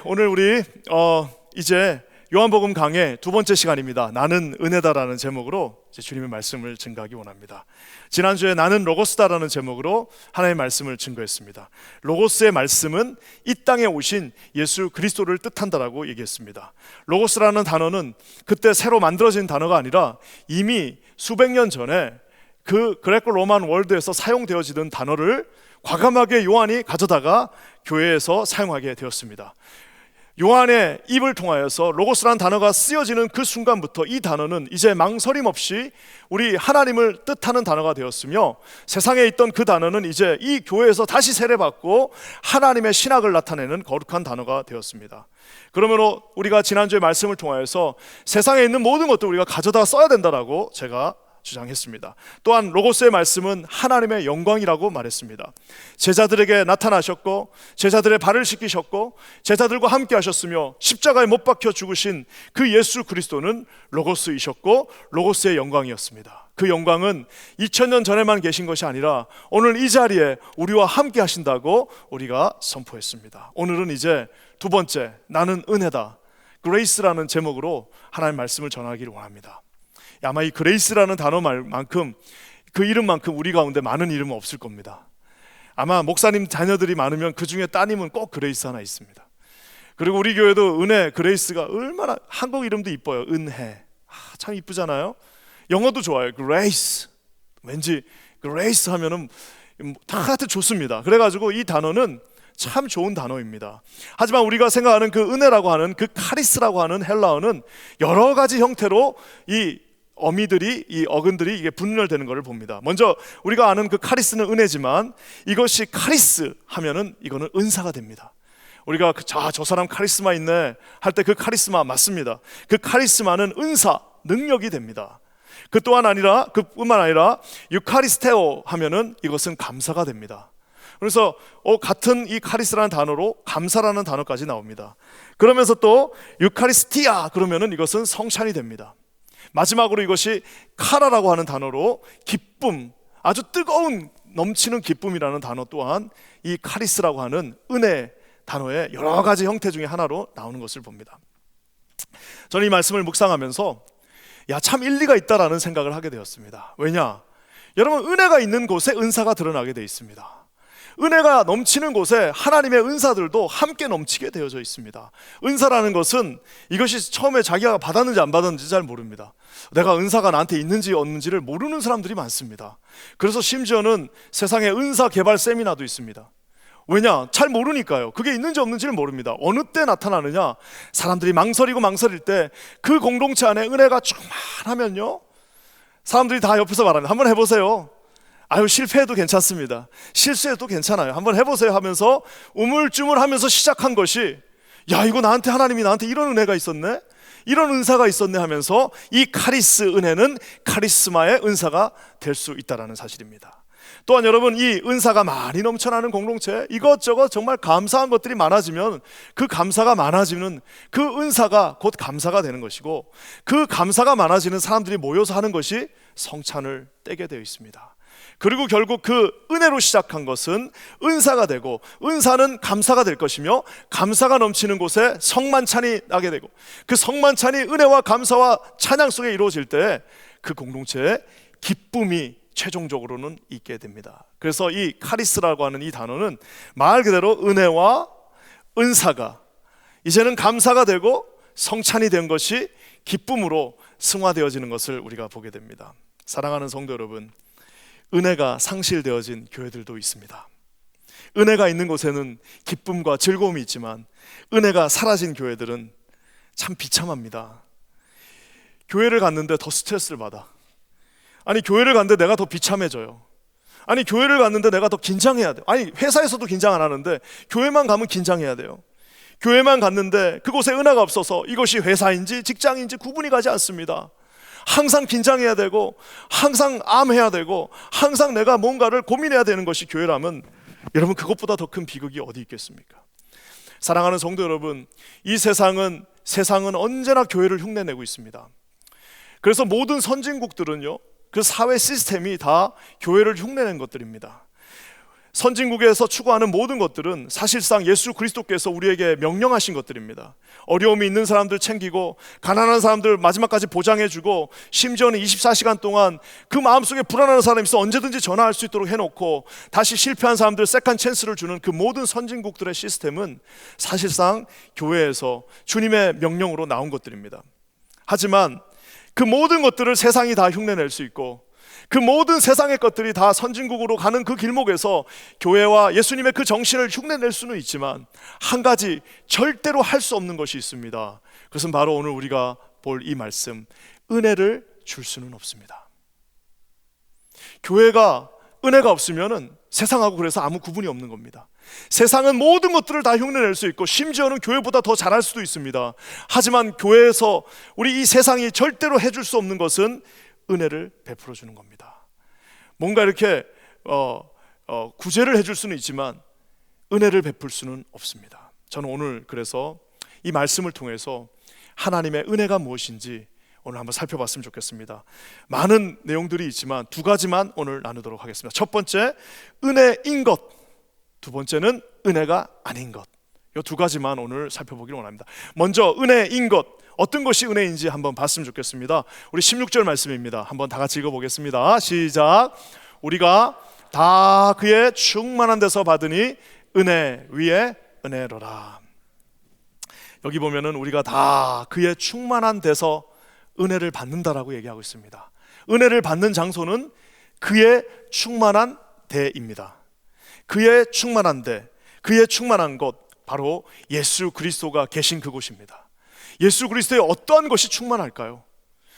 오늘 우리 이제 요한복음 강의 두 번째 시간입니다. 나는 은혜다라는 제목으로 주님의 말씀을 증거하기 원합니다. 지난주에 나는 로고스다라는 제목으로 하나님의 말씀을 증거했습니다. 로고스의 말씀은 이 땅에 오신 예수 그리스도를 뜻한다라고 얘기했습니다. 로고스라는 단어는 그때 새로 만들어진 단어가 아니라 이미 수백 년 전에 그 그레코 로만 월드에서 사용되어지던 단어를 과감하게 요한이 가져다가 교회에서 사용하게 되었습니다. 요한의 입을 통하여서 로고스라는 단어가 쓰여지는 그 순간부터 이 단어는 이제 망설임 없이 우리 하나님을 뜻하는 단어가 되었으며, 세상에 있던 그 단어는 이제 이 교회에서 다시 세례받고 하나님의 신학을 나타내는 거룩한 단어가 되었습니다. 그러므로 우리가 지난주에 말씀을 통하여서 세상에 있는 모든 것도 우리가 가져다 써야 된다라고 제가 주장했습니다. 또한 로고스의 말씀은 하나님의 영광이라고 말했습니다. 제자들에게 나타나셨고 제자들의 발을 씻기셨고 제자들과 함께 하셨으며 십자가에 못 박혀 죽으신 그 예수 그리스도는 로고스이셨고 로고스의 영광이었습니다. 그 영광은 2000년 전에만 계신 것이 아니라 오늘 이 자리에 우리와 함께 하신다고 우리가 선포했습니다. 오늘은 이제 두 번째, 나는 은혜다, 그레이스라는 제목으로 하나님의 말씀을 전하기를 원합니다. 아마 이 그레이스라는 단어만큼, 그 이름만큼 우리 가운데 많은 이름은 없을 겁니다. 아마 목사님 자녀들이 많으면 그 중에 따님은 꼭 그레이스 하나 있습니다. 그리고 우리 교회도 은혜, 그레이스가 얼마나, 한국 이름도 이뻐요. 은혜, 참 이쁘잖아요. 영어도 좋아요. 그레이스, 왠지 그레이스 하면은 다한테 좋습니다. 그래가지고 이 단어는 참 좋은 단어입니다. 하지만 우리가 생각하는 그 은혜라고 하는, 그 카리스라고 하는 헬라어는 여러 가지 형태로 이 어근들이 이게 분열되는 것을 봅니다. 먼저 우리가 아는 그 카리스는 은혜지만, 이것이 카리스 하면은 이거는 은사가 됩니다. 우리가 저 사람 카리스마 있네 할 때 그 카리스마 맞습니다. 그 카리스마는 은사, 능력이 됩니다. 그뿐만 아니라 유카리스테오 하면은 이것은 감사가 됩니다. 그래서 같은 이 카리스라는 단어로 감사라는 단어까지 나옵니다. 그러면서 또 유카리스티아 그러면은 이것은 성찬이 됩니다. 마지막으로 이것이 카라라고 하는 단어로 기쁨, 아주 뜨거운 넘치는 기쁨이라는 단어 또한 이 카리스라고 하는 은혜 단어의 여러 가지 형태 중에 하나로 나오는 것을 봅니다. 저는 이 말씀을 묵상하면서 참 일리가 있다라는 생각을 하게 되었습니다. 왜냐? 여러분, 은혜가 있는 곳에 은사가 드러나게 되어 있습니다. 은혜가 넘치는 곳에 하나님의 은사들도 함께 넘치게 되어져 있습니다. 은사라는 것은 이것이 처음에 자기가 받았는지 안 받았는지 잘 모릅니다. 내가 은사가 나한테 있는지 없는지를 모르는 사람들이 많습니다. 그래서 심지어는 세상에 은사 개발 세미나도 있습니다. 왜냐? 잘 모르니까요. 그게 있는지 없는지를 모릅니다. 어느 때 나타나느냐? 사람들이 망설일 때 그 공동체 안에 은혜가 충만하면요, 사람들이 다 옆에서 말합니다. 한번 해보세요. 실패해도 괜찮습니다. 실수해도 괜찮아요. 한번 해보세요 하면서 우물쭈물 하면서 시작한 것이, 이거 하나님이 나한테 이런 은혜가 있었네, 이런 은사가 있었네 하면서 이 카리스 은혜는 카리스마의 은사가 될 수 있다는 사실입니다. 또한 여러분, 이 은사가 많이 넘쳐나는 공동체, 이것저것 정말 감사한 것들이 많아지면, 그 감사가 많아지는 그 은사가 곧 감사가 되는 것이고, 그 감사가 많아지는 사람들이 모여서 하는 것이 성찬을 떼게 되어 있습니다. 그리고 결국 그 은혜로 시작한 것은 은사가 되고, 은사는 감사가 될 것이며, 감사가 넘치는 곳에 성만찬이 나게 되고, 그 성만찬이 은혜와 감사와 찬양 속에 이루어질 때 그 공동체에 기쁨이 최종적으로는 있게 됩니다. 그래서 이 카리스라고 하는 이 단어는 말 그대로 은혜와 은사가 이제는 감사가 되고 성찬이 된 것이 기쁨으로 승화되어지는 것을 우리가 보게 됩니다. 사랑하는 성도 여러분, 은혜가 상실되어진 교회들도 있습니다. 은혜가 있는 곳에는 기쁨과 즐거움이 있지만, 은혜가 사라진 교회들은 참 비참합니다. 교회를 갔는데 더 스트레스를 받아. 교회를 갔는데 내가 더 비참해져요. 교회를 갔는데 내가 더 긴장해야 돼요. 회사에서도 긴장 안 하는데 교회만 가면 긴장해야 돼요. 교회만 갔는데 그곳에 은혜가 없어서 이것이 회사인지 직장인지 구분이 가지 않습니다. 항상 긴장해야 되고, 항상 암해야 되고, 항상 내가 뭔가를 고민해야 되는 것이 교회라면, 여러분, 그것보다 더 큰 비극이 어디 있겠습니까? 사랑하는 성도 여러분, 이 세상은 언제나 교회를 흉내내고 있습니다. 그래서 모든 선진국들은요, 그 사회 시스템이 다 교회를 흉내낸 것들입니다. 선진국에서 추구하는 모든 것들은 사실상 예수 그리스도께서 우리에게 명령하신 것들입니다. 어려움이 있는 사람들 챙기고, 가난한 사람들 마지막까지 보장해주고, 심지어는 24시간 동안 그 마음속에 불안한 사람이 있어 언제든지 전화할 수 있도록 해놓고, 다시 실패한 사람들 세컨 찬스를 주는 그 모든 선진국들의 시스템은 사실상 교회에서 주님의 명령으로 나온 것들입니다. 하지만 그 모든 것들을 세상이 다 흉내낼 수 있고, 그 모든 세상의 것들이 다 선진국으로 가는 그 길목에서 교회와 예수님의 그 정신을 흉내낼 수는 있지만, 한 가지 절대로 할 수 없는 것이 있습니다. 그것은 바로 오늘 우리가 볼 이 말씀, 은혜를 줄 수는 없습니다. 교회가 은혜가 없으면은 세상하고 그래서 아무 구분이 없는 겁니다. 세상은 모든 것들을 다 흉내낼 수 있고, 심지어는 교회보다 더 잘할 수도 있습니다. 하지만 교회에서 우리 이 세상이 절대로 해줄 수 없는 것은 은혜를 베풀어 주는 겁니다. 뭔가 이렇게 구제를 해줄 수는 있지만 은혜를 베풀 수는 없습니다. 저는 오늘 그래서 이 말씀을 통해서 하나님의 은혜가 무엇인지 오늘 한번 살펴봤으면 좋겠습니다. 많은 내용들이 있지만 두 가지만 오늘 나누도록 하겠습니다. 첫 번째, 은혜인 것. 두 번째는 은혜가 아닌 것. 이 두 가지만 오늘 살펴보기를 원합니다. 먼저 은혜인 것, 어떤 것이 은혜인지 한번 봤으면 좋겠습니다. 우리 16절 말씀입니다. 한번 다 같이 읽어보겠습니다. 시작. 우리가 다 그의 충만한 데서 받으니 은혜 위에 은혜로라. 여기 보면은 우리가 다 그의 충만한 데서 은혜를 받는다라고 얘기하고 있습니다. 은혜를 받는 장소는 그의 충만한 데입니다. 그의 충만한 데, 그의 충만한 곳, 바로 예수 그리스도가 계신 그곳입니다. 예수 그리스도의 어떠한 것이 충만할까요?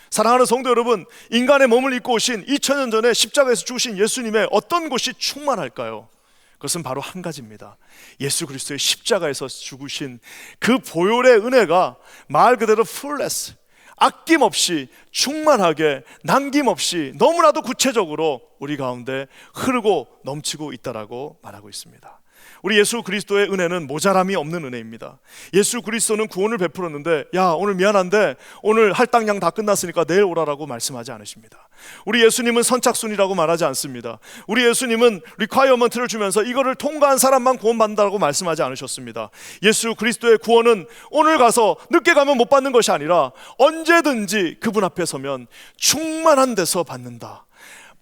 사랑하는 성도 여러분, 인간의 몸을 입고 오신 2000년 전에 십자가에서 죽으신 예수님의 어떤 것이 충만할까요? 그것은 바로 한 가지입니다. 예수 그리스도의 십자가에서 죽으신 그 보혈의 은혜가 말 그대로 fullness, 아낌없이 충만하게 남김없이 너무나도 구체적으로 우리 가운데 흐르고 넘치고 있다라고 말하고 있습니다. 우리 예수 그리스도의 은혜는 모자람이 없는 은혜입니다. 예수 그리스도는 구원을 베풀었는데, 야 오늘 미안한데 오늘 할당량 다 끝났으니까 내일 오라라고 말씀하지 않으십니다. 우리 예수님은 선착순이라고 말하지 않습니다. 우리 예수님은 리콰이어먼트를 주면서 이거를 통과한 사람만 구원받는다고 말씀하지 않으셨습니다. 예수 그리스도의 구원은 오늘 가서 늦게 가면 못 받는 것이 아니라 언제든지 그분 앞에 서면 충만한 데서 받는다.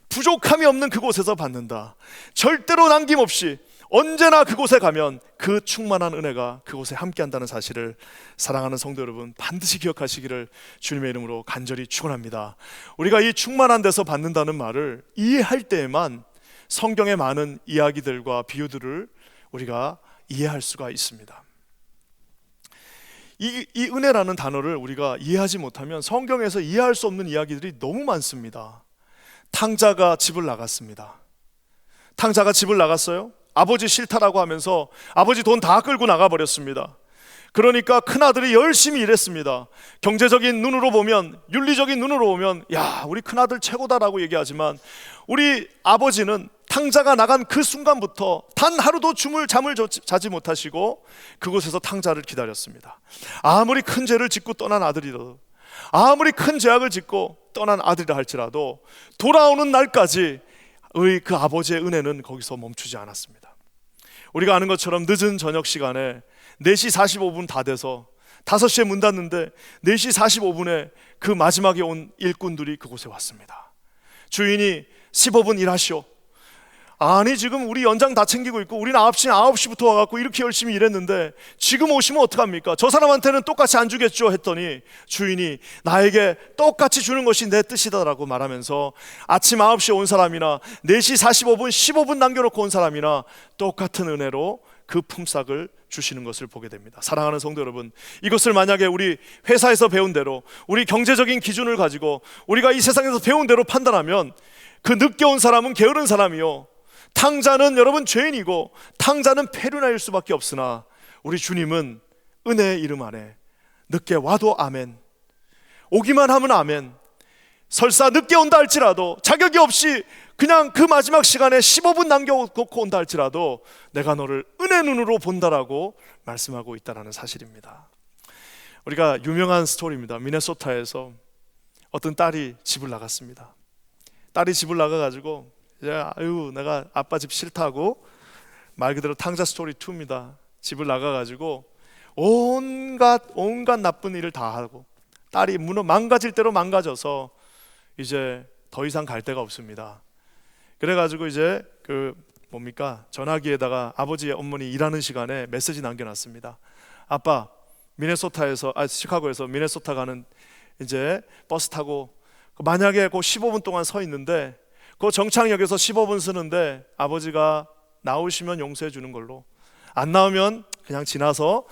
부족함이 없는 그곳에서 받는다. 절대로 남김없이 언제나 그곳에 가면 그 충만한 은혜가 그곳에 함께한다는 사실을 사랑하는 성도 여러분 반드시 기억하시기를 주님의 이름으로 간절히 축원합니다. 우리가 이 충만한 데서 받는다는 말을 이해할 때에만 성경의 많은 이야기들과 비유들을 우리가 이해할 수가 있습니다. 이 은혜라는 단어를 우리가 이해하지 못하면 성경에서 이해할 수 없는 이야기들이 너무 많습니다. 탕자가 집을 나갔습니다. 탕자가 집을 나갔어요. 아버지 싫다라고 하면서 아버지 돈 다 끌고 나가버렸습니다. 그러니까 큰아들이 열심히 일했습니다. 경제적인 눈으로 보면, 윤리적인 눈으로 보면 야 우리 큰아들 최고다라고 얘기하지만, 우리 아버지는 탕자가 나간 그 순간부터 단 하루도 잠을 자지 못하시고 그곳에서 탕자를 기다렸습니다. 아무리 큰 죄를 짓고 떠난 아들이라도, 아무리 큰 죄악을 짓고 떠난 아들이라 할지라도 돌아오는 날까지 그 아버지의 은혜는 거기서 멈추지 않았습니다. 우리가 아는 것처럼 늦은 저녁 시간에 4시 45분 다 돼서 5시에 문 닫는데 4시 45분에 그 마지막에 온 일꾼들이 그곳에 왔습니다. 주인이 15분 일하시오. 아니 지금 우리 연장 다 챙기고 있고 우리는 9시부터 와갖고 이렇게 열심히 일했는데 지금 오시면 어떡합니까? 저 사람한테는 똑같이 안 주겠죠 했더니 주인이 나에게 똑같이 주는 것이 내 뜻이다라고 말하면서 아침 9시에 온 사람이나 4시 45분 15분 남겨놓고 온 사람이나 똑같은 은혜로 그 품삯을 주시는 것을 보게 됩니다. 사랑하는 성도 여러분, 이것을 만약에 우리 회사에서 배운 대로, 우리 경제적인 기준을 가지고 우리가 이 세상에서 배운 대로 판단하면 그 늦게 온 사람은 게으른 사람이요, 탕자는 여러분 죄인이고 탕자는 페류나일 수밖에 없으나 우리 주님은 은혜의 이름 안에 늦게 와도 아멘, 오기만 하면 아멘, 설사 늦게 온다 할지라도 자격이 없이 그냥 그 마지막 시간에 15분 남겨놓고 온다 할지라도 내가 너를 은혜 눈으로 본다라고 말씀하고 있다는 사실입니다. 우리가 유명한 스토리입니다. 미네소타에서 어떤 딸이 집을 나갔습니다. 딸이 집을 나가가지고 아유 내가 아빠 집 싫다고 말 그대로 탕자 스토리 2입니다. 집을 나가가지고 온갖 나쁜 일을 다 하고 딸이 망가질 대로 망가져서 이제 더 이상 갈 데가 없습니다. 그래가지고 이제 전화기에다가 아버지 어머니 일하는 시간에 메시지 남겨놨습니다. 아빠, 시카고에서 미네소타 가는 이제 버스 타고 만약에 그 15분 동안 서 있는데 그 정창역에서 15분 쓰는데 아버지가 나오시면 용서해 주는 걸로, 안 나오면 그냥 지나서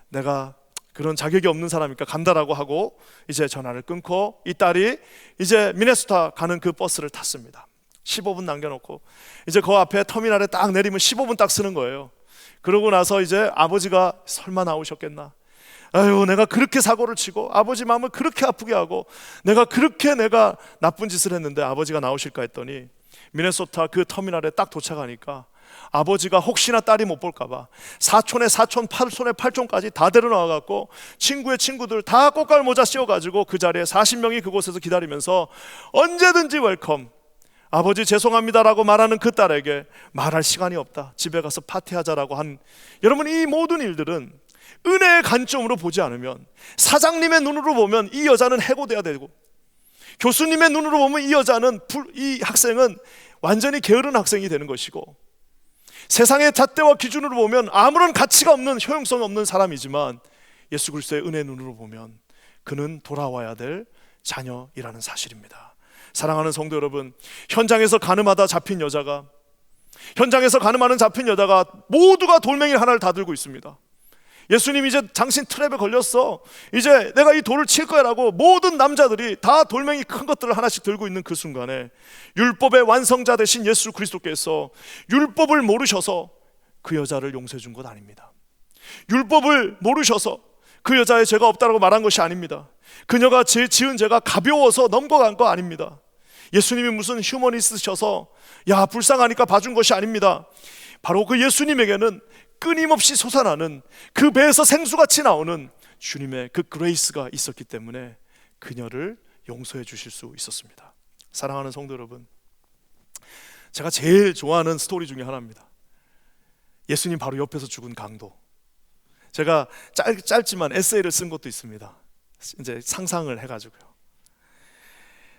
내가 그런 자격이 없는 사람이니까 간다라고 하고 이제 전화를 끊고 이 딸이 이제 미네소타 가는 그 버스를 탔습니다. 15분 남겨놓고 이제 그 앞에 터미널에 딱 내리면 15분 딱 쓰는 거예요. 그러고 나서 이제 아버지가 설마 나오셨겠나, 아유 내가 그렇게 사고를 치고 아버지 마음을 그렇게 아프게 하고 내가 나쁜 짓을 했는데 아버지가 나오실까 했더니 미네소타 그 터미널에 딱 도착하니까 아버지가 혹시나 딸이 못 볼까봐 사촌의 사촌, 팔촌의 팔촌까지 다 데려나와갖고 친구의 친구들 다 꽃갈 모자 씌워가지고 그 자리에 40명이 그곳에서 기다리면서 언제든지 웰컴, 아버지 죄송합니다라고 말하는 그 딸에게 말할 시간이 없다, 집에 가서 파티하자라고 한, 여러분 이 모든 일들은 은혜의 관점으로 보지 않으면, 사장님의 눈으로 보면 이 여자는 해고돼야 되고, 교수님의 눈으로 보면 이 학생은 완전히 게으른 학생이 되는 것이고, 세상의 잣대와 기준으로 보면 아무런 가치가 없는, 효용성이 없는 사람이지만 예수 그리스도의 은혜의 눈으로 보면 그는 돌아와야 될 자녀이라는 사실입니다. 사랑하는 성도 여러분, 현장에서 가늠하는 잡힌 여자가 모두가 돌멩이 하나를 다 들고 있습니다. 예수님이 이제 당신 트랩에 걸렸어, 이제 내가 이 돌을 칠 거야 라고 모든 남자들이 다 돌멩이 큰 것들을 하나씩 들고 있는 그 순간에 율법의 완성자 되신 예수 그리스도께서 율법을 모르셔서 그 여자를 용서해 준 것 아닙니다. 율법을 모르셔서 그 여자의 죄가 없다고 말한 것이 아닙니다. 그녀가 지은 죄가 가벼워서 넘어간 거 아닙니다. 예수님이 무슨 휴머니스트셔서 야 불쌍하니까 봐준 것이 아닙니다. 바로 그 예수님에게는 끊임없이 솟아나는, 그 배에서 생수같이 나오는 주님의 그 그레이스가 있었기 때문에 그녀를 용서해 주실 수 있었습니다. 사랑하는 성도 여러분, 제가 제일 좋아하는 스토리 중에 하나입니다. 예수님 바로 옆에서 죽은 강도. 제가 짧지만 에세이를 쓴 것도 있습니다. 이제 상상을 해가지고요.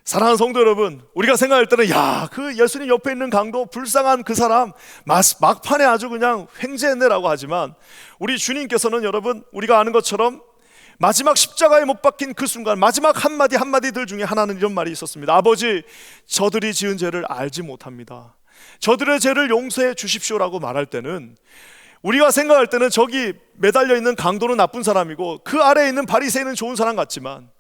사랑하는 성도 여러분, 우리가 생각할 때는 그 예수님 옆에 있는 강도, 불쌍한 그 사람 막판에 아주 그냥 횡재했네라고 하지만, 우리 주님께서는 여러분 우리가 아는 것처럼 마지막 십자가에 못 박힌 그 순간 마지막 한마디들 중에 하나는 이런 말이 있었습니다. 아버지, 저들이 지은 죄를 알지 못합니다. 저들의 죄를 용서해 주십시오라고 말할 때는, 우리가 생각할 때는 저기 매달려 있는 강도는 나쁜 사람이고 그 아래에 있는 바리새인은 좋은 사람 같지만,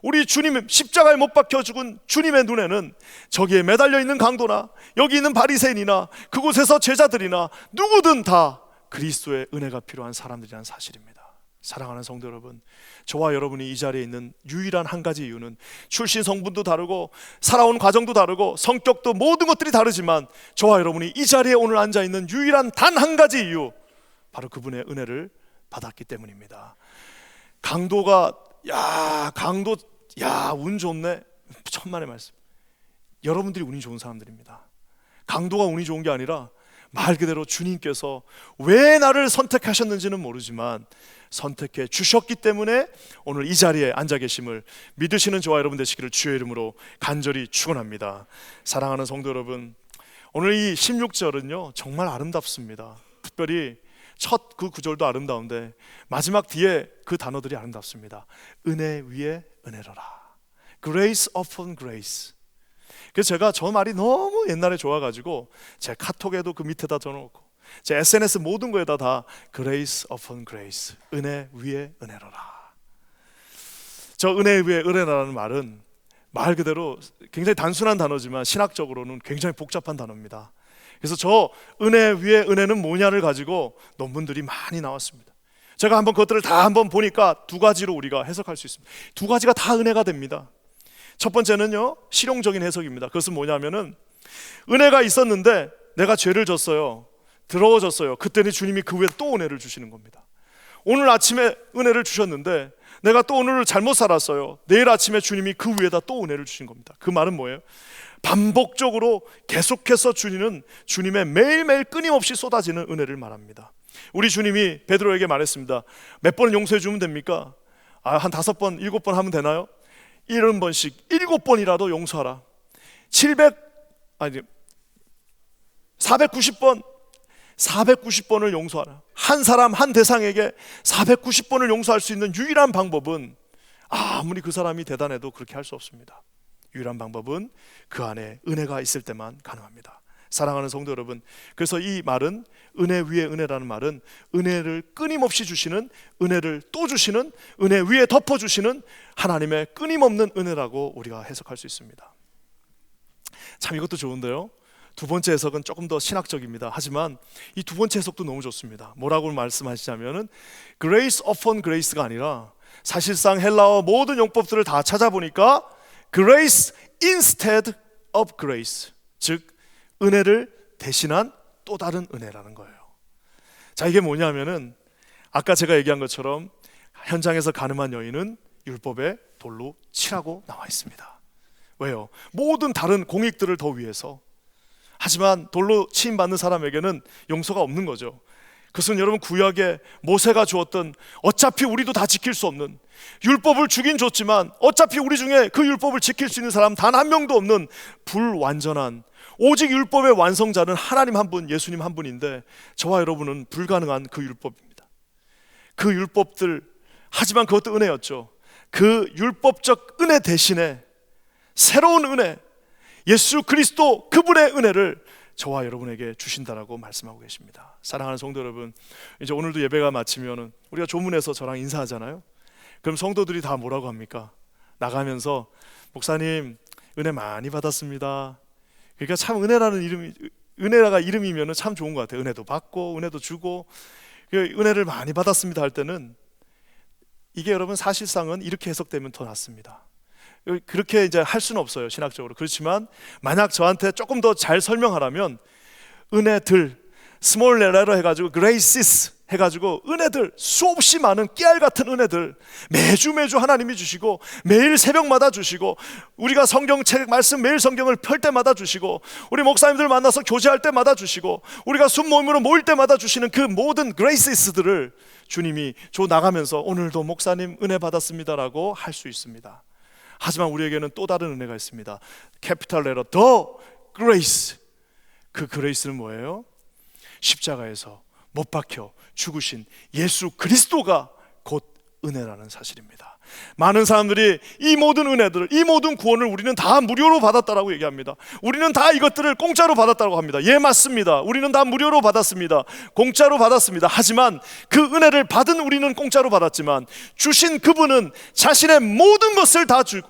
우리 주님 십자가에 못 박혀 죽은 주님의 눈에는 저기에 매달려 있는 강도나 여기 있는 바리새인이나 그곳에서 제자들이나 누구든 다 그리스도의 은혜가 필요한 사람들이라는 사실입니다. 사랑하는 성도 여러분, 저와 여러분이 이 자리에 있는 유일한 한 가지 이유는 출신 성분도 다르고 살아온 과정도 다르고 성격도 모든 것들이 다르지만 저와 여러분이 이 자리에 오늘 앉아 있는 유일한 단 한 가지 이유, 바로 그분의 은혜를 받았기 때문입니다. 강도가 운 좋네, 천만의 말씀. 여러분들이 운이 좋은 사람들입니다. 강도가 운이 좋은 게 아니라 말 그대로 주님께서 왜 나를 선택하셨는지는 모르지만 선택해 주셨기 때문에 오늘 이 자리에 앉아 계심을 믿으시는 저와 여러분 되시기를 주의 이름으로 간절히 축원합니다. 사랑하는 성도 여러분, 오늘 이 16절은요 정말 아름답습니다. 특별히 첫 그 구절도 아름다운데 마지막 뒤에 그 단어들이 아름답습니다. 은혜 위에 은혜로라. Grace upon grace. 그래서 제가 저 말이 너무 옛날에 좋아가지고 제 카톡에도 그 밑에다 적어놓고 제 SNS 모든 거에다 다 Grace upon grace, 은혜 위에 은혜로라. 저 은혜 위에 은혜라는 말은 말 그대로 굉장히 단순한 단어지만 신학적으로는 굉장히 복잡한 단어입니다. 그래서 저 은혜 위에 은혜는 뭐냐를 가지고 논문들이 많이 나왔습니다. 제가 한번 그것들을 다 한번 보니까 두 가지로 우리가 해석할 수 있습니다. 두 가지가 다 은혜가 됩니다. 첫 번째는요 실용적인 해석입니다. 그것은 뭐냐면은 은혜가 있었는데 내가 죄를 졌어요, 더러워졌어요. 그때는 주님이 그 위에 또 은혜를 주시는 겁니다. 오늘 아침에 은혜를 주셨는데 내가 또 오늘을 잘못 살았어요. 내일 아침에 주님이 그 위에다 또 은혜를 주신 겁니다. 그 말은 뭐예요? 반복적으로 계속해서 주님은 주님의 매일매일 끊임없이 쏟아지는 은혜를 말합니다. 우리 주님이 베드로에게 말했습니다. 몇 번을 용서해 주면 됩니까? 한 5번, 7번 하면 되나요? 70번씩 7번이라도 용서하라. 490번을 용서하라. 한 사람 한 대상에게 490번을 용서할 수 있는 유일한 방법은, 아무리 그 사람이 대단해도 그렇게 할 수 없습니다. 유일한 방법은 그 안에 은혜가 있을 때만 가능합니다. 사랑하는 성도 여러분, 그래서 이 말은, 은혜 위에 은혜라는 말은 은혜를 끊임없이 주시는, 은혜를 또 주시는, 은혜 위에 덮어주시는 하나님의 끊임없는 은혜라고 우리가 해석할 수 있습니다. 참 이것도 좋은데요, 두 번째 해석은 조금 더 신학적입니다. 하지만 이 두 번째 해석도 너무 좋습니다. 뭐라고 말씀하시냐면은 grace upon grace가 아니라, 사실상 헬라어 모든 용법들을 다 찾아보니까 grace instead of grace, 즉 은혜를 대신한 또 다른 은혜라는 거예요. 자, 이게 뭐냐면은 아까 제가 얘기한 것처럼 현장에서 가늠한 여인은 율법에 돌로 치라고 나와 있습니다. 왜요? 모든 다른 공익들을 더 위해서. 하지만 돌로 치임받는 사람에게는 용서가 없는 거죠. 그것은 여러분, 구약에 모세가 주었던, 어차피 우리도 다 지킬 수 없는, 율법을 주긴 줬지만 어차피 우리 중에 그 율법을 지킬 수 있는 사람 단 한 명도 없는 불완전한, 오직 율법의 완성자는 하나님 한 분, 예수님 한 분인데 저와 여러분은 불가능한 그 율법입니다. 그 율법들, 하지만 그것도 은혜였죠. 그 율법적 은혜 대신에 새로운 은혜, 예수 그리스도 그분의 은혜를 저와 여러분에게 주신다라고 말씀하고 계십니다. 사랑하는 성도 여러분, 이제 오늘도 예배가 마치면은 우리가 조문에서 저랑 인사하잖아요. 그럼 성도들이 다 뭐라고 합니까? 나가면서 목사님 은혜 많이 받았습니다. 그러니까 참 은혜라는 이름이, 은혜가 이름이면은 참 좋은 것 같아요. 은혜도 받고 은혜도 주고, 은혜를 많이 받았습니다 할 때는 이게 여러분 사실상은 이렇게 해석되면 더 낫습니다. 그렇게 이제 할 수는 없어요, 신학적으로. 그렇지만 만약 저한테 조금 더 잘 설명하라면 은혜들, 스몰 레터로 해가지고 graces 해가지고 은혜들, 수없이 많은 깨알 같은 은혜들 매주 하나님이 주시고, 매일 새벽마다 주시고, 우리가 성경책 말씀 매일 성경을 펼 때마다 주시고, 우리 목사님들 만나서 교제할 때마다 주시고, 우리가 순모임으로 모일 때마다 주시는 그 모든 graces들을 주님이 줘 나가면서 오늘도 목사님 은혜 받았습니다라고 할 수 있습니다. 하지만 우리에게는 또 다른 은혜가 있습니다. 캐피탈 레터 더 그레이스. 그 그레이스는 뭐예요? 십자가에서 못 박혀 죽으신 예수 그리스도가 곧 은혜라는 사실입니다. 많은 사람들이 이 모든 은혜들, 이 모든 구원을 우리는 다 무료로 받았다라고 얘기합니다. 우리는 다 이것들을 공짜로 받았다고 합니다. 예, 맞습니다. 우리는 다 무료로 받았습니다. 공짜로 받았습니다. 하지만 그 은혜를 받은 우리는 공짜로 받았지만 주신 그분은 자신의 모든 것을 다 주고,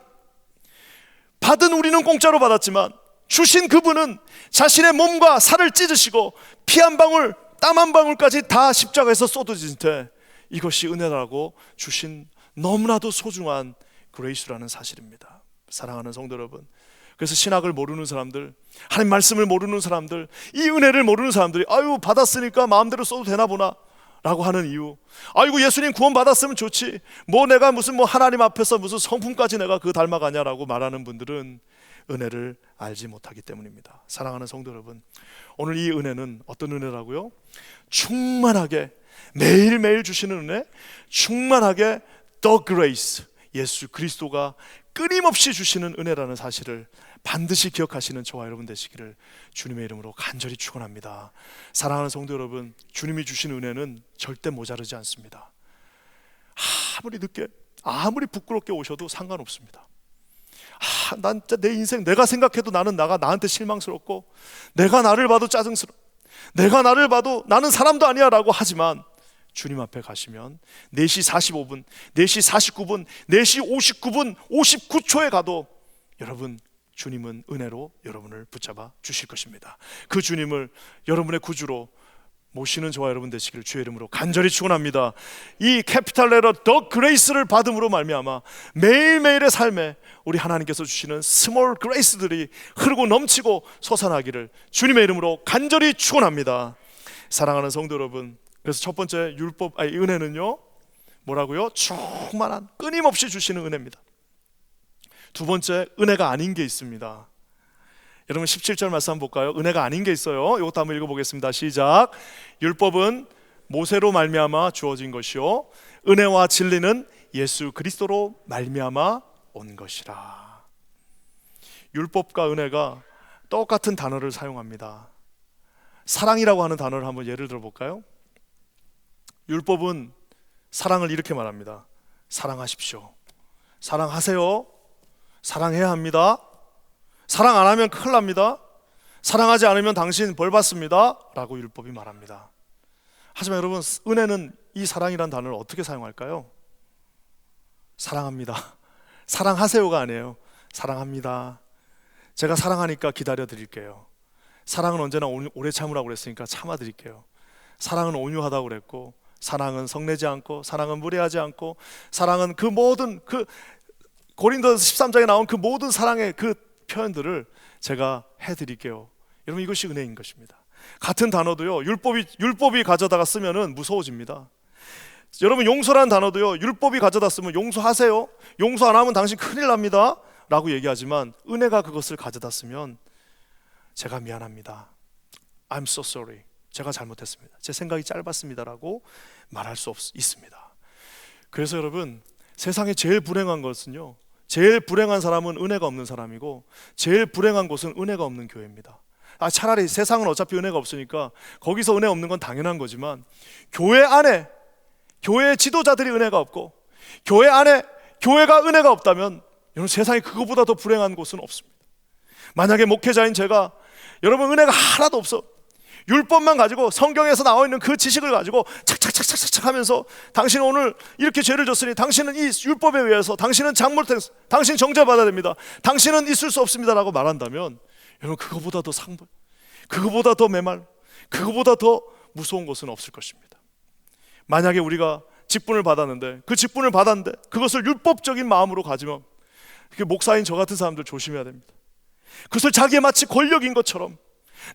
받은 우리는 공짜로 받았지만 주신 그분은 자신의 몸과 살을 찢으시고 피 한 방울, 땀 한 방울까지 다 십자가에서 쏟아진 채 이것이 은혜라고 주신 너무나도 소중한 그레이스라는 사실입니다. 사랑하는 성도 여러분, 그래서 신학을 모르는 사람들, 하나님 말씀을 모르는 사람들, 이 은혜를 모르는 사람들이 아유 받았으니까 마음대로 써도 되나 보나 라고 하는 이유, 아이고 예수님 구원 받았으면 좋지, 뭐 내가 무슨 뭐 하나님 앞에서 무슨 성품까지 내가 그거 닮아가냐라고 말하는 분들은 은혜를 알지 못하기 때문입니다. 사랑하는 성도 여러분, 오늘 이 은혜는 어떤 은혜라고요? 충만하게 매일매일 주시는 은혜, 충만하게 The Grace, 예수 그리스도가 끊임없이 주시는 은혜라는 사실을 반드시 기억하시는 저와 여러분 되시기를 주님의 이름으로 간절히 축원합니다. 사랑하는 성도 여러분, 주님이 주신 은혜는 절대 모자르지 않습니다. 아무리 늦게, 아무리 부끄럽게 오셔도 상관없습니다. 난 진짜 내 인생 내가 생각해도 나는 나한테 실망스럽고, 내가 나를 봐도 짜증스러워, 내가 나를 봐도 나는 사람도 아니야 라고 하지만 주님 앞에 가시면 4시 45분, 4시 49분, 4시 59분, 59초에 가도 여러분, 주님은 은혜로 여러분을 붙잡아 주실 것입니다. 그 주님을 여러분의 구주로 모시는 저와 여러분 되시기를 주의 이름으로 간절히 축원합니다. 이 캐피탈 레터 더 그레이스를 받음으로 말미암아 매일매일의 삶에 우리 하나님께서 주시는 스몰 그레이스들이 흐르고 넘치고 솟아나기를 주님의 이름으로 간절히 축원합니다. 사랑하는 성도 여러분, 그래서 첫 번째 은혜는요 뭐라고요? 충만한, 끊임없이 주시는 은혜입니다. 두 번째, 은혜가 아닌 게 있습니다. 여러분 17절 말씀 한번 볼까요? 은혜가 아닌 게 있어요. 이것도 한번 읽어보겠습니다. 시작. 율법은 모세로 말미암아 주어진 것이요 은혜와 진리는 예수 그리스도로 말미암아 온 것이라. 율법과 은혜가 똑같은 단어를 사용합니다. 사랑이라고 하는 단어를 한번 예를 들어 볼까요? 율법은 사랑을 이렇게 말합니다. 사랑하십시오. 사랑하세요. 사랑해야 합니다. 사랑 안 하면 큰일 납니다. 사랑하지 않으면 당신 벌 받습니다. 라고 율법이 말합니다. 하지만 여러분, 은혜는 이 사랑이란 단어를 어떻게 사용할까요? 사랑합니다. 사랑하세요가 아니에요. 사랑합니다. 제가 사랑하니까 기다려 드릴게요. 사랑은 언제나 오래 참으라고 그랬으니까 참아 드릴게요. 사랑은 온유하다고 그랬고, 사랑은 성내지 않고, 사랑은 무례하지 않고, 사랑은 그 모든 고린도서 13장에 나온 그 모든 사랑의 그 표현들을 제가 해드릴게요. 여러분, 이것이 은혜인 것입니다. 같은 단어도요, 율법이 가져다가 쓰면은 무서워집니다. 여러분, 용서라는 단어도요, 율법이 가져다 쓰면 용서하세요. 용서 안 하면 당신 큰일 납니다. 라고 얘기하지만 은혜가 그것을 가져다 쓰면 제가 미안합니다. I'm so sorry. 제가 잘못했습니다. 제 생각이 짧았습니다. 라고 말할 수 있습니다. 그래서 여러분, 세상에 제일 불행한 것은요, 제일 불행한 사람은 은혜가 없는 사람이고 제일 불행한 곳은 은혜가 없는 교회입니다. 차라리 세상은 어차피 은혜가 없으니까 거기서 은혜 없는 건 당연한 거지만, 교회 안에 교회의 지도자들이 은혜가 없고 교회 안에 교회가 은혜가 없다면 여러분, 세상에 그거보다 더 불행한 곳은 없습니다. 만약에 목회자인 제가 여러분 은혜가 하나도 없어, 율법만 가지고 성경에서 나와 있는 그 지식을 가지고 착착착착착 하면서 당신은 오늘 이렇게 죄를 졌으니 당신은 이 율법에 의해서 당신은 잘못했어, 당신 정죄받아야 됩니다, 당신은 있을 수 없습니다 라고 말한다면 여러분, 그거보다 더 그거보다 더 메말, 그거보다 더 무서운 것은 없을 것입니다. 만약에 우리가 직분을 받았는데 그것을 율법적인 마음으로 가지면 목사인 저 같은 사람들 조심해야 됩니다. 그것을 자기의 마치 권력인 것처럼,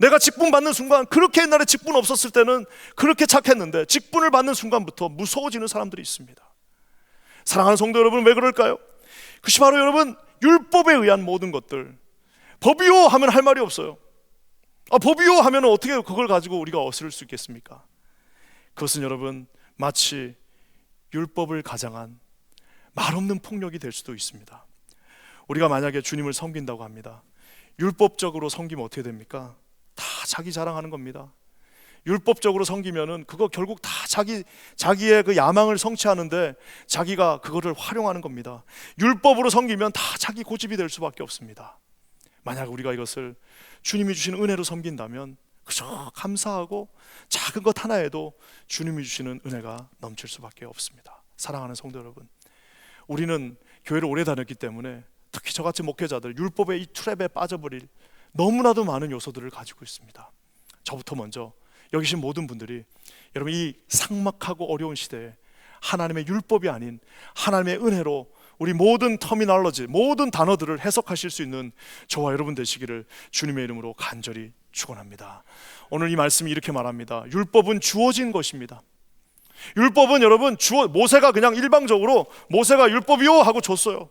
내가 직분 받는 순간, 그렇게 옛날에 직분 없었을 때는 그렇게 착했는데 직분을 받는 순간부터 무서워지는 사람들이 있습니다. 사랑하는 성도 여러분, 왜 그럴까요? 그것이 바로 여러분, 율법에 의한 모든 것들, 법이요 하면 할 말이 없어요. 법이요 하면 어떻게 그걸 가지고 우리가 어스를 수 있겠습니까? 그것은 여러분, 마치 율법을 가장한 말없는 폭력이 될 수도 있습니다. 우리가 만약에 주님을 섬긴다고 합니다. 율법적으로 섬기면 어떻게 됩니까? 다 자기 자랑하는 겁니다. 율법적으로 섬기면은 그거 결국 다 자기의 그 야망을 성취하는데 자기가 그거를 활용하는 겁니다. 율법으로 섬기면 다 자기 고집이 될 수밖에 없습니다. 만약 우리가 이것을 주님이 주시는 은혜로 섬긴다면 그저 감사하고 작은 것 하나에도 주님이 주시는 은혜가 넘칠 수밖에 없습니다. 사랑하는 성도 여러분, 우리는 교회를 오래 다녔기 때문에 특히 저같이 목회자들, 율법의 이 트랩에 빠져버릴 너무나도 많은 요소들을 가지고 있습니다. 저부터 먼저 여기 계신 모든 분들이 여러분, 이 삭막하고 어려운 시대에 하나님의 율법이 아닌 하나님의 은혜로 우리 모든 터미널로지, 모든 단어들을 해석하실 수 있는 저와 여러분 되시기를 주님의 이름으로 간절히 축원합니다. 오늘 이 말씀이 이렇게 말합니다. 율법은 주어진 것입니다. 율법은 여러분, 모세가 그냥 일방적으로 모세가 율법이요 하고 줬어요.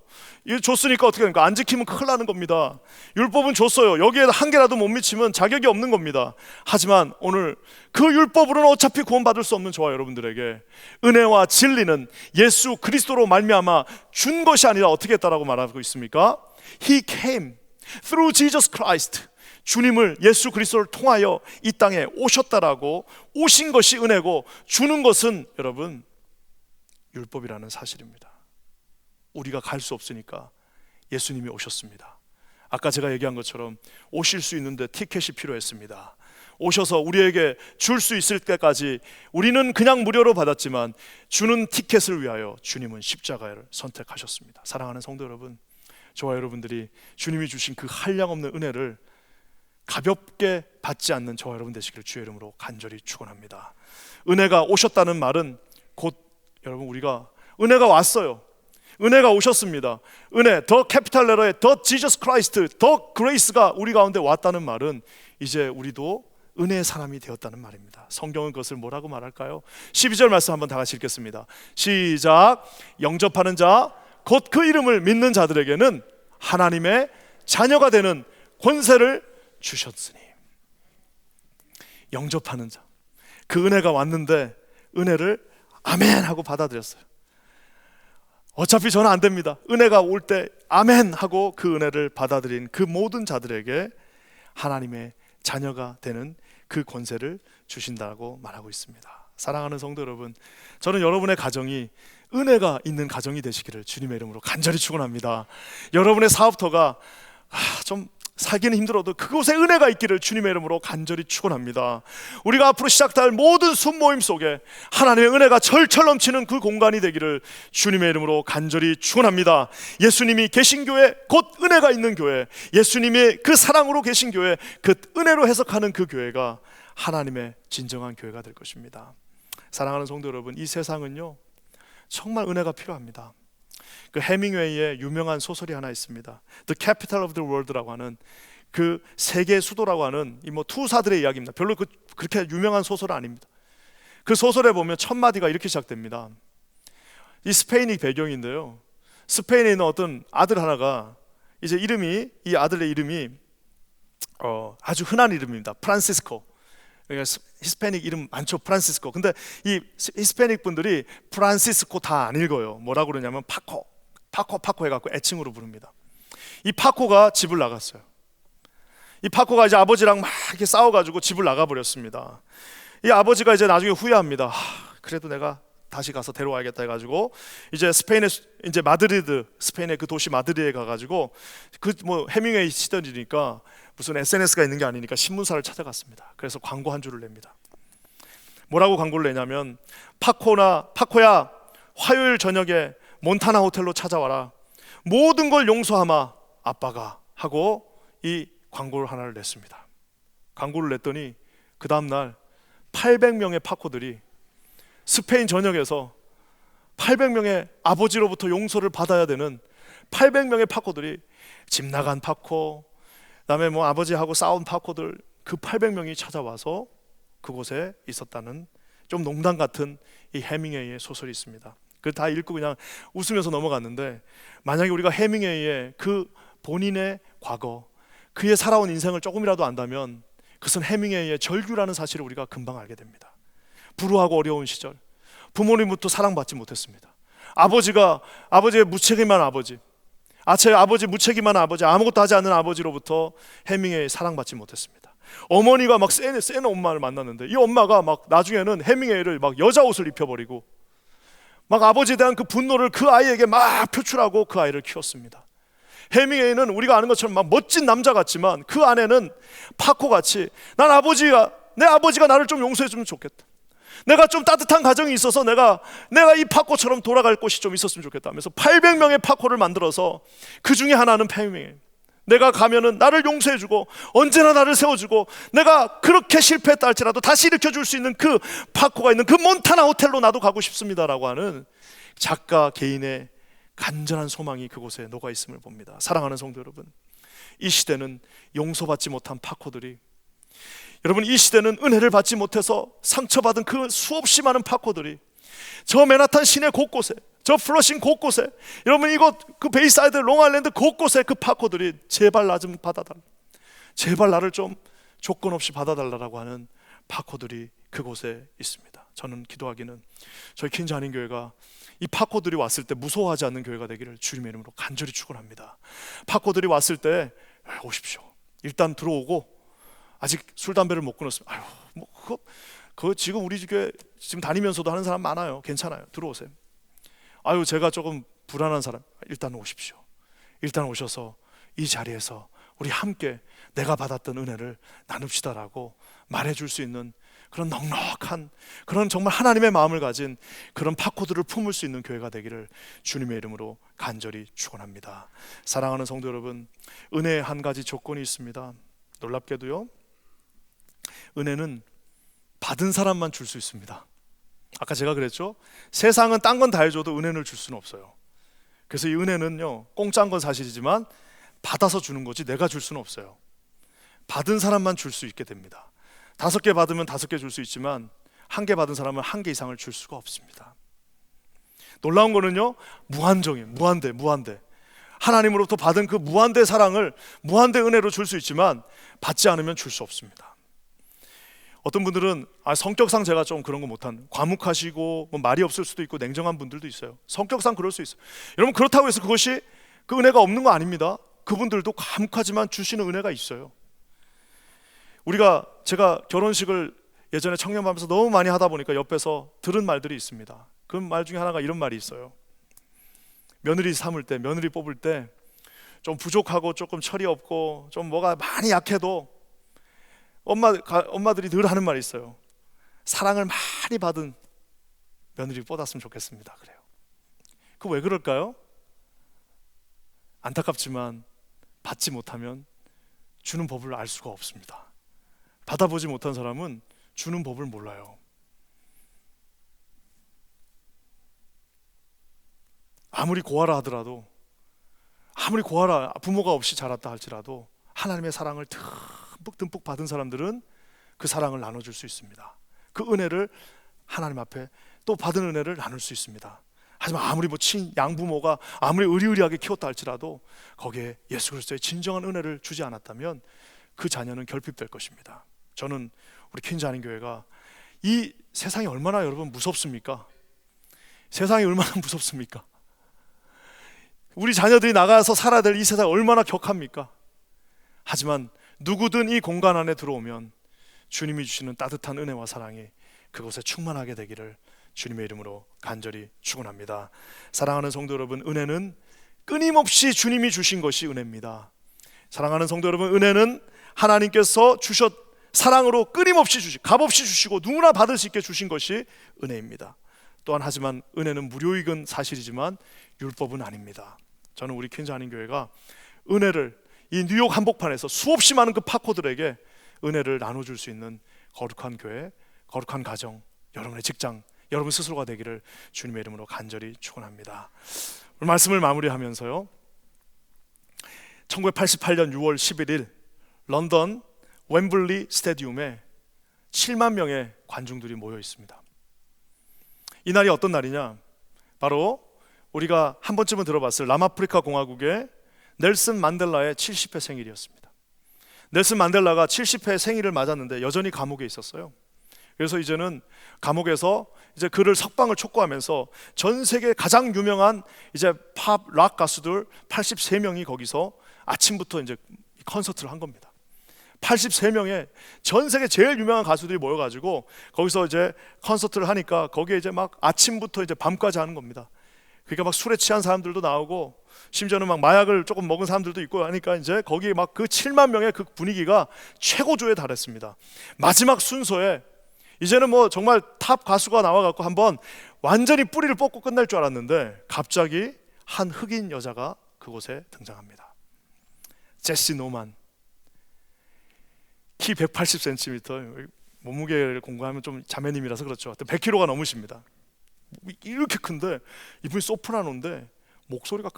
줬으니까 어떻게 됩니까? 안 지키면 큰일 나는 겁니다. 율법은 줬어요. 여기에 한 개라도 못 미치면 자격이 없는 겁니다. 하지만 오늘 그 율법으로는 어차피 구원받을 수 없는 저와 여러분들에게 은혜와 진리는 예수 그리스도로 말미암아 준 것이 아니라 어떻게 했다라고 말하고 있습니까? He came through Jesus Christ. 주님을, 예수 그리스도를 통하여 이 땅에 오셨다라고, 오신 것이 은혜고 주는 것은 여러분 율법이라는 사실입니다. 우리가 갈 수 없으니까 예수님이 오셨습니다. 아까 제가 얘기한 것처럼 오실 수 있는데 티켓이 필요했습니다. 오셔서 우리에게 줄 수 있을 때까지 우리는 그냥 무료로 받았지만 주는 티켓을 위하여 주님은 십자가를 선택하셨습니다. 사랑하는 성도 여러분, 저와 여러분들이 주님이 주신 그 한량없는 은혜를 가볍게 받지 않는 저와 여러분 되시기를 주의 이름으로 간절히 축원합니다. 은혜가 오셨다는 말은 곧 여러분, 우리가 은혜가 왔어요. 은혜가 오셨습니다. 은혜, 더 캐피탈 레터의 더 지저스 크라이스트, 더 그레이스가 우리 가운데 왔다는 말은 이제 우리도 은혜의 사람이 되었다는 말입니다. 성경은 그것을 뭐라고 말할까요? 12절 말씀 한번 다 같이 읽겠습니다. 시작. 영접하는 자, 곧 그 이름을 믿는 자들에게는 하나님의 자녀가 되는 권세를 주셨으니. 영접하는 자, 그 은혜가 왔는데 은혜를 아멘 하고 받아들였어요. 어차피 저는 안 됩니다. 은혜가 올 때 아멘 하고 그 은혜를 받아들인 그 모든 자들에게 하나님의 자녀가 되는 그 권세를 주신다고 말하고 있습니다. 사랑하는 성도 여러분, 저는 여러분의 가정이 은혜가 있는 가정이 되시기를 주님의 이름으로 간절히 축원합니다. 여러분의 사업터가 좀 살기는 힘들어도 그곳에 은혜가 있기를 주님의 이름으로 간절히 축원합니다. 우리가 앞으로 시작할 모든 순모임 속에 하나님의 은혜가 철철 넘치는 그 공간이 되기를 주님의 이름으로 간절히 축원합니다. 예수님이 계신 교회, 곧 은혜가 있는 교회, 예수님의 그 사랑으로 계신 교회, 그 은혜로 해석하는 그 교회가 하나님의 진정한 교회가 될 것입니다. 사랑하는 성도 여러분, 이 세상은요 정말 은혜가 필요합니다. 그 해밍웨이의 유명한 소설이 하나 있습니다. The Capital of the World라고 하는 그 세계 수도라고 하는 이 투사들의 이야기입니다. 별로 그렇게 유명한 소설은 아닙니다. 그 소설에 보면 첫 마디가 이렇게 시작됩니다. 이 스페인이 배경인데요. 스페인에 있는 어떤 아들 하나가 이제 이 아들의 이름이 아주 흔한 이름입니다. 프란시스코. 그러니까 히스패닉 이름 많죠. 프란시스코. 근데 이 히스패닉 분들이 프란시스코 다 안 읽어요. 뭐라고 그러냐면 파코 해갖고 애칭으로 부릅니다. 이 파코가 집을 나갔어요. 이 파코가 이제 아버지랑 막 이렇게 싸워가지고 집을 나가버렸습니다. 이 아버지가 이제 나중에 후회합니다. 그래도 내가 다시 가서 데려와야겠다 해가지고 이제 스페인의 이제 스페인의 그 도시 마드리드에 가가지고 그 해밍웨이 시절이니까 무슨 SNS가 있는 게 아니니까 신문사를 찾아갔습니다. 그래서 광고 한 줄을 냅니다. 뭐라고 광고를 내냐면 파코야 화요일 저녁에 몬타나 호텔로 찾아와라. 모든 걸 용서하마 아빠가 하고 이 광고를 하나를 냈습니다. 광고를 냈더니 그 다음날 800명의 파코들이 스페인 전역에서 800명의 아버지로부터 용서를 받아야 되는 800명의 파코들이 집 나간 파코, 그다음에 아버지하고 싸운 파코들 그 800명이 찾아와서 그곳에 있었다는 좀 농담 같은 이 해밍웨이의 소설이 있습니다. 그걸 다 읽고 그냥 웃으면서 넘어갔는데, 만약에 우리가 해밍웨이의 그 본인의 과거, 그의 살아온 인생을 조금이라도 안다면 그것은 해밍웨이의 절규라는 사실을 우리가 금방 알게 됩니다. 불우하고 어려운 시절, 부모님부터 사랑받지 못했습니다. 아버지의 무책임한 아버지, 무책임한 아버지, 아무것도 하지 않는 아버지로부터 해밍웨이 사랑받지 못했습니다. 어머니가 막 센 엄마를 만났는데 이 엄마가 막 나중에는 해밍웨이를 막 여자 옷을 입혀버리고 막 아버지에 대한 그 분노를 그 아이에게 막 표출하고 그 아이를 키웠습니다. 해밍웨이는 우리가 아는 것처럼 막 멋진 남자 같지만 그 안에는 파코같이 내 아버지가 나를 좀 용서해주면 좋겠다. 내가 좀 따뜻한 가정이 있어서 내가 이 파코처럼 돌아갈 곳이 좀 있었으면 좋겠다 하면서 800명의 파코를 만들어서 그 중에 하나는 해밍웨이. 내가 가면은 나를 용서해주고 언제나 나를 세워주고 내가 그렇게 실패했다 할지라도 다시 일으켜줄 수 있는 그 파코가 있는 그 몬타나 호텔로 나도 가고 싶습니다라고 하는 작가 개인의 간절한 소망이 그곳에 녹아 있음을 봅니다. 사랑하는 성도 여러분, 이 시대는 용서받지 못한 파코들이, 여러분 이 시대는 은혜를 받지 못해서 상처받은 그 수없이 많은 파코들이 저 맨하탄 시내 곳곳에, 저 플러싱 곳곳에, 여러분 이곳 그 베이사이드 롱아일랜드 곳곳에 그 파코들이 제발 나 좀 받아달라, 제발 나를 좀 조건 없이 받아달라고 하는 파코들이 그곳에 있습니다. 저는 기도하기는 저희 퀸즈 한인교회가 이 파코들이 왔을 때 무서워하지 않는 교회가 되기를 주님의 이름으로 간절히 축원합니다. 파코들이 왔을 때 오십시오. 일단 들어오고 아직 술 담배를 못 끊었으면 그거 지금 우리 교회 지금 다니면서도 하는 사람 많아요. 괜찮아요. 들어오세요. 제가 조금 불안한 사람, 일단 오십시오. 일단 오셔서 이 자리에서 우리 함께 내가 받았던 은혜를 나눕시다라고 말해줄 수 있는 그런 넉넉한, 그런 정말 하나님의 마음을 가진 그런 파코들을 품을 수 있는 교회가 되기를 주님의 이름으로 간절히 축원합니다. 사랑하는 성도 여러분, 은혜의 한 가지 조건이 있습니다. 놀랍게도요, 은혜는 받은 사람만 줄 수 있습니다. 아까 제가 그랬죠? 세상은 딴 건 다 해줘도 은혜를 줄 수는 없어요. 그래서 이 은혜는요, 공짜인 건 사실이지만 받아서 주는 거지 내가 줄 수는 없어요. 받은 사람만 줄 수 있게 됩니다. 5개 받으면 5개 줄 수 있지만 1개 받은 사람은 1개 이상을 줄 수가 없습니다. 놀라운 거는요, 무한정이에요. 무한대. 하나님으로부터 받은 그 무한대 사랑을 무한대 은혜로 줄 수 있지만 받지 않으면 줄 수 없습니다. 어떤 분들은 성격상 제가 좀 그런 거 못한, 과묵하시고 뭐 말이 없을 수도 있고 냉정한 분들도 있어요. 성격상 그럴 수 있어요. 여러분, 그렇다고 해서 그것이 그 은혜가 없는 거 아닙니다. 그분들도 과묵하지만 주시는 은혜가 있어요. 제가 결혼식을 예전에 청년반에서 너무 많이 하다 보니까 옆에서 들은 말들이 있습니다. 그 말 중에 하나가 이런 말이 있어요. 며느리 삼을 때, 며느리 뽑을 때 좀 부족하고 조금 철이 없고 좀 뭐가 많이 약해도 엄마들이 늘 하는 말이 있어요. 사랑을 많이 받은 며느리 뽑았으면 좋겠습니다. 그래요. 그 왜 그럴까요? 안타깝지만 받지 못하면 주는 법을 알 수가 없습니다. 받아보지 못한 사람은 주는 법을 몰라요. 아무리 고아라 하더라도, 아무리 고아라 부모가 없이 자랐다 할지라도 하나님의 사랑을 듬뿍 받은 사람들은 그 사랑을 나눠줄 수 있습니다. 그 은혜를 하나님 앞에 또 받은 은혜를 나눌 수 있습니다. 하지만 아무리 양부모가 아무리 의리의리하게 키웠다 할지라도 거기에 예수 그리스도의 진정한 은혜를 주지 않았다면 그 자녀는 결핍될 것입니다. 저는 우리 퀸즈 한인교회가 이 세상이 얼마나 여러분 무섭습니까? 세상이 얼마나 무섭습니까? 우리 자녀들이 나가서 살아야 될 이 세상이 얼마나 격합니까? 하지만 누구든 이 공간 안에 들어오면 주님이 주시는 따뜻한 은혜와 사랑이 그곳에 충만하게 되기를 주님의 이름으로 간절히 축원합니다. 사랑하는 성도 여러분, 은혜는 끊임없이 주님이 주신 것이 은혜입니다. 사랑하는 성도 여러분, 은혜는 하나님께서 사랑으로 끊임없이 값없이 주시고 누구나 받을 수 있게 주신 것이 은혜입니다. 또한 하지만 은혜는 무료익은 사실이지만 율법은 아닙니다. 저는 우리 퀸즈 한인교회가 은혜를 이 뉴욕 한복판에서 수없이 많은 그 파코들에게 은혜를 나눠줄 수 있는 거룩한 교회, 거룩한 가정, 여러분의 직장, 여러분 스스로가 되기를 주님의 이름으로 간절히 축원합니다. 오늘 말씀을 마무리하면서요, 1988년 6월 11일 런던 웸블리 스테디움에 7만 명의 관중들이 모여 있습니다. 이 날이 어떤 날이냐? 바로 우리가 한 번쯤은 들어봤을 남아프리카 공화국의 넬슨 만델라의 70회 생일이었습니다. 넬슨 만델라가 70회 생일을 맞았는데 여전히 감옥에 있었어요. 그래서 이제는 감옥에서 이제 그를 석방을 촉구하면서 전 세계 가장 유명한 이제 팝, 락 가수들 83명이 거기서 아침부터 이제 콘서트를 한 겁니다. 83명의 전 세계 제일 유명한 가수들이 모여가지고 거기서 이제 콘서트를 하니까 거기에 이제 막 아침부터 이제 밤까지 하는 겁니다. 그러니까 막 술에 취한 사람들도 나오고 심지어는 막 마약을 조금 먹은 사람들도 있고 하니까 이제 거기 막 그 7만 명의 그 분위기가 최고조에 달했습니다. 마지막 순서에 이제는 뭐 정말 탑 가수가 나와갖고 한번 완전히 뿌리를 뽑고 끝날 줄 알았는데 갑자기 한 흑인 여자가 그곳에 등장합니다. 제시 노만, 키 180cm, 몸무게를 공부하면 좀 자매님이라서 그렇죠. 100kg가 넘으십니다. 이렇게 큰데 이분이 소프라노인데 목소리가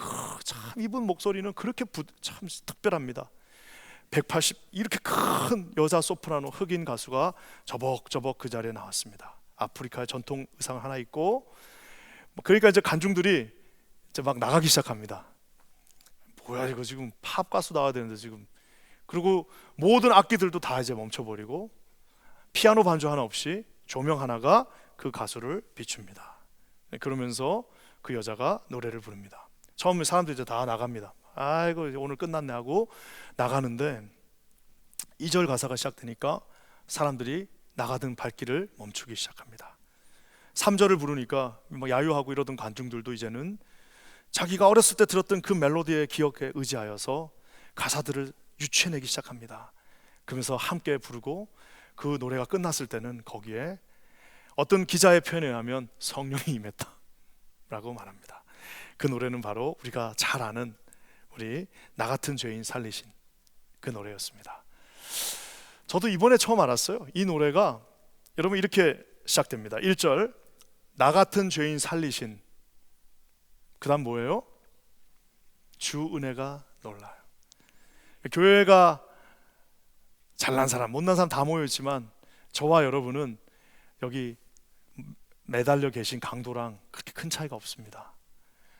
참, 이분 목소리는 그렇게 참 특별합니다. 180 이렇게 큰 여자 소프라노 흑인 가수가 저벅저벅 그 자리에 나왔습니다. 아프리카의 전통 의상 하나 입고, 그러니까 이제 관중들이 이제 막 나가기 시작합니다. 뭐야 이거 지금 팝 가수 나와야 되는데 지금. 그리고 모든 악기들도 다 이제 멈춰버리고 피아노 반주 하나 없이 조명 하나가 그 가수를 비춥니다. 그러면서 그 여자가 노래를 부릅니다. 처음에 사람들이 이제 다 나갑니다. 아이고 오늘 끝났네 하고 나가는데 2절 가사가 시작되니까 사람들이 나가던 발길을 멈추기 시작합니다. 3절을 부르니까 막 야유하고 이러던 관중들도 이제는 자기가 어렸을 때 들었던 그 멜로디의 기억에 의지하여서 가사들을 유추해내기 시작합니다. 그러면서 함께 부르고 그 노래가 끝났을 때는 거기에 어떤 기자의 표현에 의하면 성령이 임했다라고 말합니다. 그 노래는 바로 우리가 잘 아는 우리 나 같은 죄인 살리신 그 노래였습니다. 저도 이번에 처음 알았어요. 이 노래가 여러분 이렇게 시작됩니다. 1절 나 같은 죄인 살리신, 그 다음 뭐예요? 주 은혜가 놀라요. 교회가 잘난 사람 못난 사람 다 모여있지만 저와 여러분은 여기 매달려 계신 강도랑 그렇게 큰 차이가 없습니다.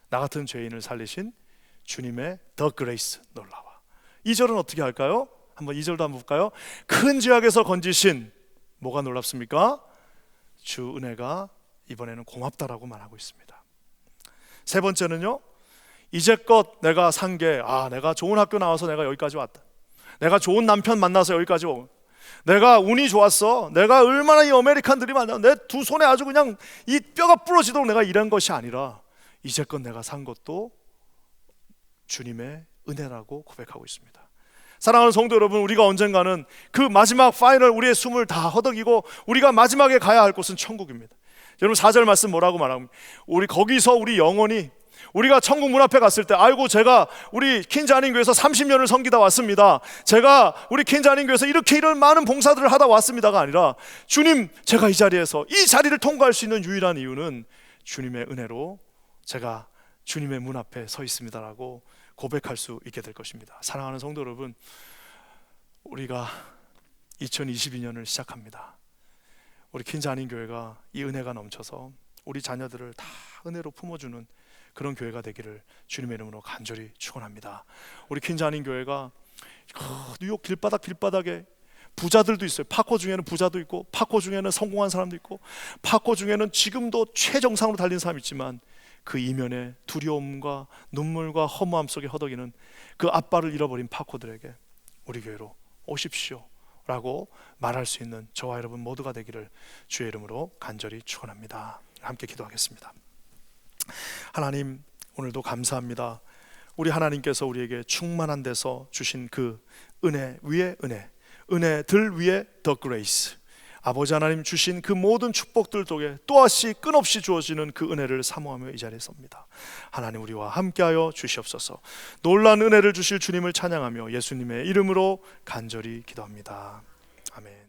나 같은 죄인을 살리신 주님의 The Grace 놀라워. 2절은 어떻게 할까요? 한번 2절도 한번 볼까요? 큰 죄악에서 건지신, 뭐가 놀랍습니까? 주 은혜가 이번에는 고맙다라고 말하고 있습니다. 세 번째는요, 이제껏 내가 산 게, 내가 좋은 학교 나와서 내가 여기까지 왔다, 내가 좋은 남편 만나서 여기까지 오고, 내가 운이 좋았어, 내가 얼마나 이 아메리칸들이 많아, 내 두 손에 아주 그냥 이 뼈가 부러지도록 내가 일한 것이 아니라 이제껏 내가 산 것도 주님의 은혜라고 고백하고 있습니다. 사랑하는 성도 여러분, 우리가 언젠가는 그 마지막 파이널 우리의 숨을 다 허덕이고 우리가 마지막에 가야 할 곳은 천국입니다. 여러분 4절 말씀 뭐라고 말합니까? 우리 거기서 우리 영혼이, 우리가 천국 문 앞에 갔을 때, 아이고 제가 우리 퀸즈아닌교회에서 30년을 섬기다 왔습니다, 제가 우리 퀸즈아닌교회에서 이런 많은 봉사들을 하다 왔습니다가 아니라, 주님 제가 이 자리를 통과할 수 있는 유일한 이유는 주님의 은혜로 제가 주님의 문 앞에 서 있습니다라고 고백할 수 있게 될 것입니다. 사랑하는 성도 여러분, 우리가 2022년을 시작합니다. 우리 퀸즈아닌교회가 이 은혜가 넘쳐서 우리 자녀들을 다 은혜로 품어주는 그런 교회가 되기를 주님의 이름으로 간절히 축원합니다. 우리 퀸즈아닌교회가 뉴욕 길바닥에 부자들도 있어요. 파코 중에는 부자도 있고, 파코 중에는 성공한 사람도 있고, 파코 중에는 지금도 최정상으로 달린 사람이 있지만, 그 이면에 두려움과 눈물과 허무함 속에 허덕이는 그 아빠를 잃어버린 파코들에게 우리 교회로 오십시오 라고 말할 수 있는 저와 여러분 모두가 되기를 주의 이름으로 간절히 축원합니다. 함께 기도하겠습니다. 하나님, 오늘도 감사합니다. 우리 하나님께서 우리에게 충만한 데서 주신 그 은혜 위에 은혜들 위에 더 그레이스, 아버지 하나님 주신 그 모든 축복들 속에 또다시 끝없이 주어지는 그 은혜를 사모하며 이 자리에 섭니다. 하나님, 우리와 함께하여 주시옵소서. 놀라운 은혜를 주실 주님을 찬양하며 예수님의 이름으로 간절히 기도합니다. 아멘.